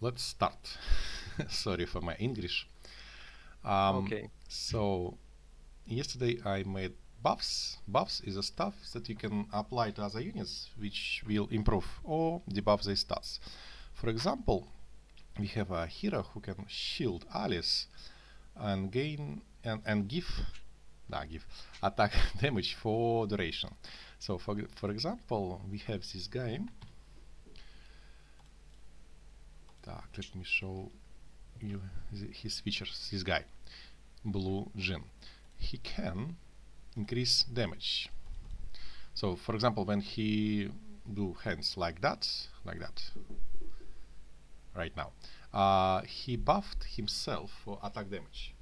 let's start. Sorry for my English. Okay. So yesterday I made buffs. Buffs is a stuff that you can apply to other units which will improve or debuff their stats. For example, we have a hero who can shield allies and gain and give attack damage for duration. So for example, we have this guy. Let me show you his features. This guy, Blue Jin, he can increase damage. So for example, when he do hands like that, right now, he buffed himself for attack damage.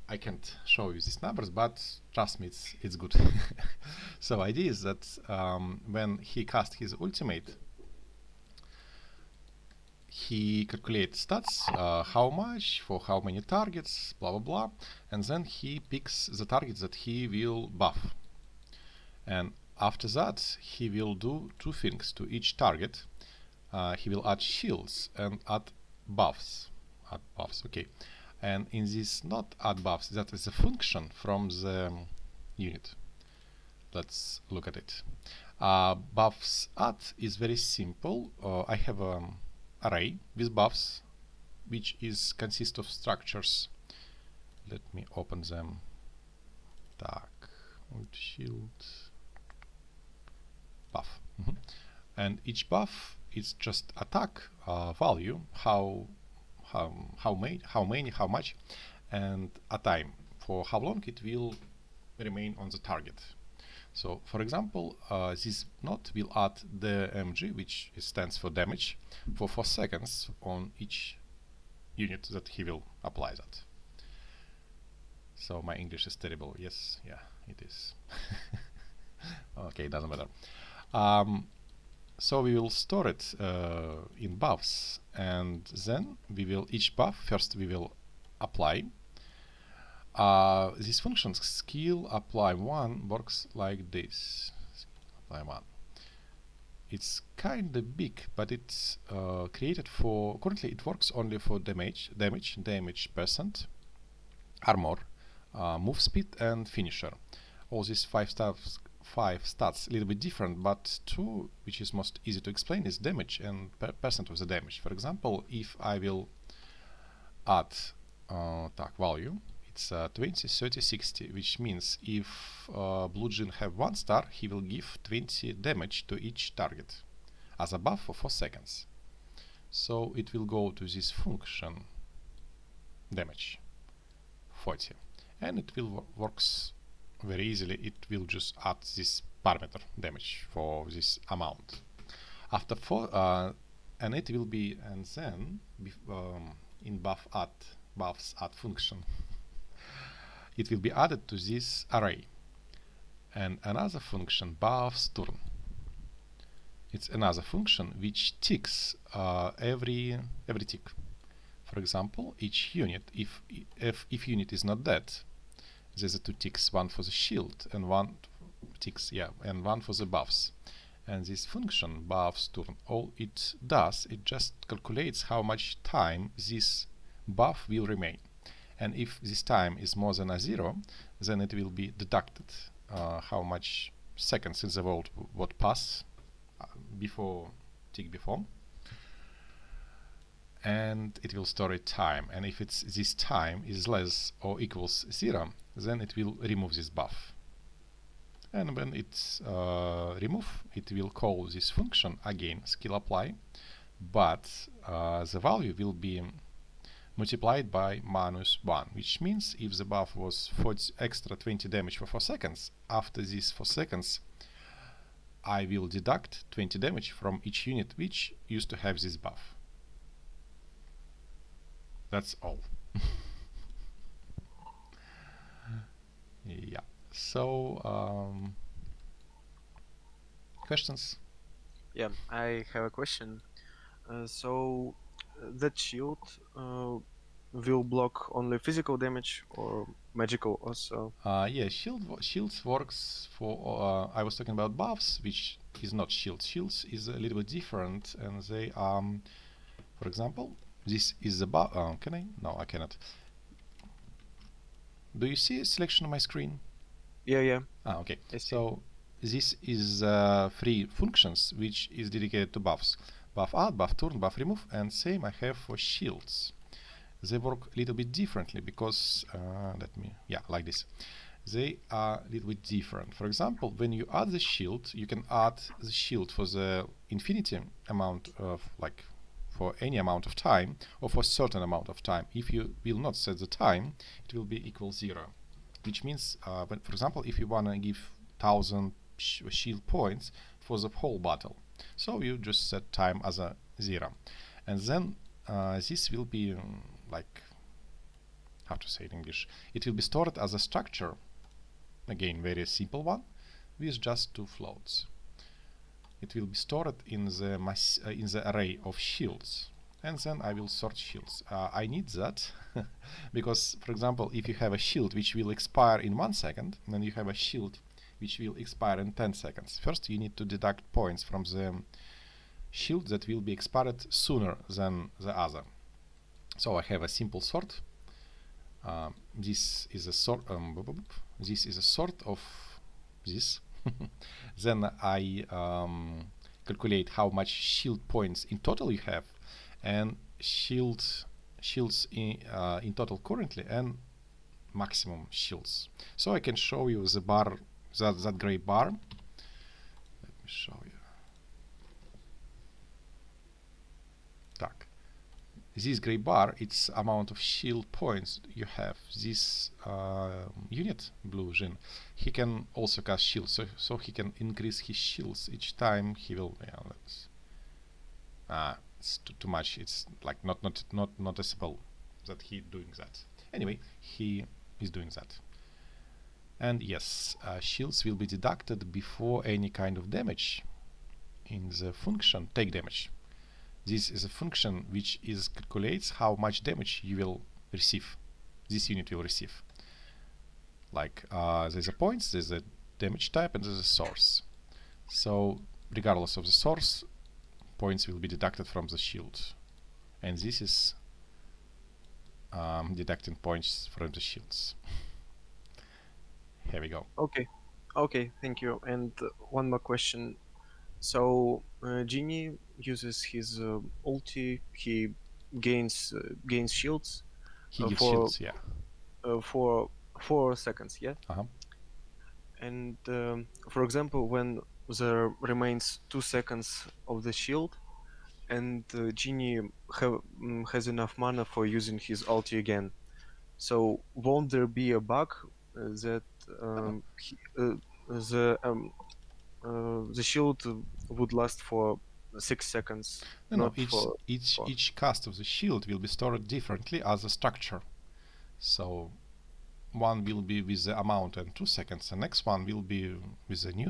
I can't show you these numbers, but trust me, it's good. So idea is that when he cast his ultimate, he calculates stats, how much, for how many targets, blah blah blah, and then he picks the targets that he will buff. And after that, he will do two things to each target. He will add shields and add buffs. Okay. And in this not add buffs, that is a function from the unit. Let's look at it. Buffs add is very simple. I have an array with buffs, which is consist of structures. Let me open them. Shield buff. And each buff is just attack value, how many, how much, and a time, for how long it will remain on the target. So for example, this node will add the MG, which stands for damage, for 4 seconds on each unit that he will apply that. So my English is terrible. Yes, yeah, it is. Okay, it doesn't matter. So we will store it in buffs, and then we will each buff first we will apply. This function skill apply one works like this. Apply one. It's kind of big, but it's created for currently it works only for damage percent, armor, move speed, and finisher. All these five stats a little bit different, but two which is most easy to explain is damage and percent of the damage. For example, if I will add tag value, it's 20, 30, 60, which means if Blue Jin have 1 star, he will give 20 damage to each target as a buff for 4 seconds. So it will go to this function damage 40, and it will works very easily. It will just add this parameter damage for this amount. After 4, and it will be, and then in buffs add function, it will be added to this array. And another function, buffs turn. It's another function which ticks every tick. For example, each unit, if unit is not dead, there's a 2 ticks, one for the shield and one ticks, and one for the buffs. And this function buffs turn, all it does, it just calculates how much time this buff will remain. And if this time is more than a 0, then it will be deducted how much seconds in the world would pass before tick before, and it will store a time. And if it's this time is less or equals 0, then it will remove this buff. And when it's removed, it will call this function again, skill apply, but the value will be multiplied by -1, which means if the buff was 40 extra 20 damage for 4 seconds, after these 4 seconds I will deduct 20 damage from each unit which used to have this buff. That's all. Yeah. So questions? Yeah, I have a question. So that shield will block only physical damage or magical also? Yeah, shields works for. I was talking about buffs, which is not shields. Shields is a little bit different, and they For example, this is the buff. Can I? No, I cannot. Do you see a selection on my screen? Yeah. Okay. I see. So this is three functions which is dedicated to buffs. Buff add, buff turn, buff remove, and same I have for shields. They work a little bit differently because like this. They are a little bit different. For example, when you add the shield, you can add the shield for the infinity amount of, like, for any amount of time or for a certain amount of time. If you will not set the time, it will be equal 0, which means, when, for example, if you want to give 1000 shield points for the whole battle, so you just set time as a 0, and then this will be like, how to say it in English, it will be stored as a structure, again very simple one, with just two floats. It will be stored in the array of shields, and then I will sort shields. I need that because, for example, if you have a shield which will expire in 1 second, then you have a shield which will expire in 10 seconds. First, you need to deduct points from the shield that will be expired sooner than the other. So I have a simple sort. This is a sort. This is a sort of this. Then I calculate how much shield points in total you have, and shields in total currently, and maximum shields. So I can show you the bar, that gray bar. Let me show you. Так. This gray bar, it's amount of shield points you have. This unit, blue Jin, he can also cast shields, so he can increase his shields each time he will. It's too much. It's like not noticeable that he doing that. Anyway, he is doing that. And yes, shields will be deducted before any kind of damage in the function take damage. This is a function which calculates how much damage you will receive. This unit will receive. Like there's a points, there's a damage type, and there's a source. So regardless of the source, points will be deducted from the shield, and this is deducting points from the shields. Here we go. Okay, thank you. And one more question. So Genie uses his ulti. He gains shields He gives for shields, yeah. for 4 seconds, yeah. Uh-huh. And for example, when there remains 2 seconds of the shield, and Genie has enough mana for using his ulti again. So won't there be a bug that the shield would last for 6 seconds, No. not for four? Each cast of the shield will be stored differently as a structure. So one will be with the amount and 2 seconds, the next one will be with a new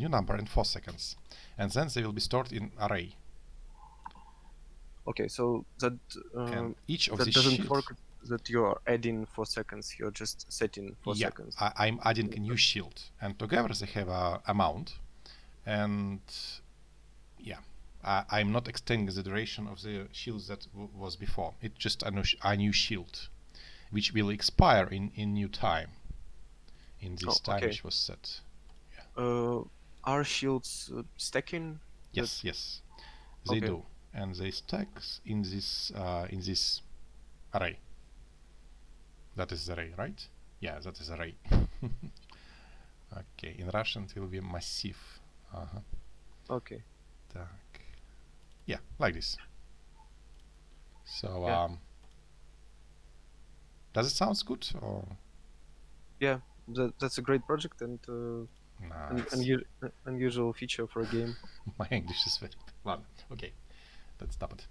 number and 4 seconds, and then they will be stored in array. Okay, so that And each of the that doesn't shield, work. That you are adding 4 seconds. You're just setting 4 seconds. I'm adding a new shield, and together they have a amount, and yeah, I'm not extending the duration of the shields that was before. It's just a new shield, which will expire in new time, in this time Okay. which was set. Are shields stacking? Yes, yes, they Okay. do, and they stack in this array. That is the array, right? Yeah, that is array. Okay, in Russian it will be massive. Okay. Так. Yeah, like this. So, Yeah. does it sound good or? Yeah. That's a great project and Nice. unusual feature for a game. My English is very. Ладно, okay, let's stop it.